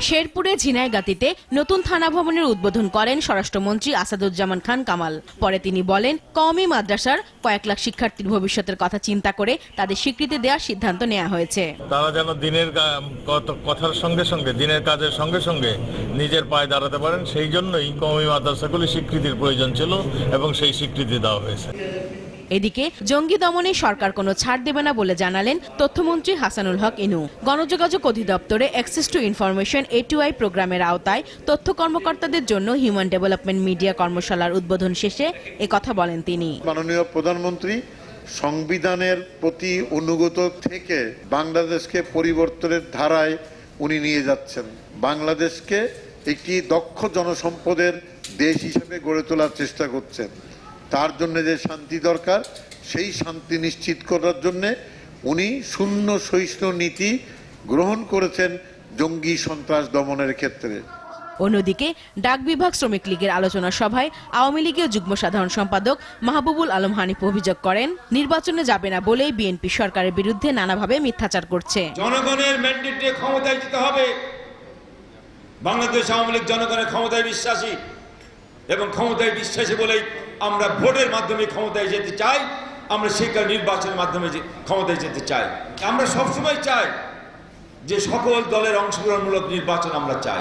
শেরপুরে ঝিনাইগাতীতে নতুন থানা ভবনের উদ্বোধন করেন স্বরাষ্ট্রমন্ত্রী আসাদুজ্জামান খান কামাল। পরে তিনি বলেন, কওমি মাদ্রাসার কয়েক লাখ শিক্ষার্থীর ভবিষ্যতের কথা চিন্তা করে তাদের স্বীকৃতি দেওয়ার সিদ্ধান্ত নেওয়া হয়েছে। তারা যেন দিনের কথার সঙ্গে সঙ্গে দিনের কাজের সঙ্গে সঙ্গে নিজের পায়ে দাঁড়াতে পারেন, সেই জন্যই কওমি মাদ্রাসাগুলি স্বীকৃতির প্রয়োজন ছিল এবং সেই স্বীকৃতি দেওয়া হয়েছে। এদিকে জঙ্গি দমনে সরকার কোনো ছাড় দেবে না বলে জানালেন তথ্যমন্ত্রী হাসানুল হক ইনু। গণযোগাযোগ অধিদপ্তরে অ্যাক্সেস টু ইনফরমেশন A2I প্রোগ্রামের আওতায় তথ্য কর্মকর্তাদের জন্য হিউম্যান ডেভেলপমেন্ট মিডিয়া কর্মশালার উদ্বোধন শেষে একথা বলেন তিনি। মাননীয় প্রধানমন্ত্রী সংবিধানের প্রতি অনুগত থেকে বাংলাদেশকে পরিবর্তনের ধারায় উনি নিয়ে যাচ্ছেন। বাংলাদেশকে একটি দক্ষ জনসম্পদের দেশ হিসেবে গড়ে তোলার চেষ্টা করছেন। তার জন্য যে শান্তি দরকার, সেই শান্তি নিশ্চিত করার জন্য উনি শূন্য সহিষ্ণু নীতি গ্রহণ করেছেন জঙ্গি সন্ত্রাস দমনের ক্ষেত্রে। অন্যদিকে ডাক বিভাগ শ্রমিক লীগের আলোচনা সভায় আওয়ামী লীগের যুগ্ম সাধারণ সম্পাদক মাহবুবুল আলম হানিফ অভিযোগ করেন, নির্বাচনে যাবে না বলেই বিএনপি সরকারের বিরুদ্ধে নানাভাবে মিথ্যাচার করছে। জনগণের ম্যান্ডেট দিয়ে ক্ষমতায় যেতে হবে। বাংলাদেশ আওয়ামী লীগ জনগণের ক্ষমতায় বিশ্বাসী এবং ক্ষমতায় বিশ্বাসী বলেই আমরা ভোটের মাধ্যমে ক্ষমতায় যেতে চাই। আমরা সেই নির্বাচনের মাধ্যমে ক্ষমতায় যেতে চাই। আমরা সবসময় চাই যে সকল দলের অংশগ্রহণমূলক নির্বাচন আমরা চাই।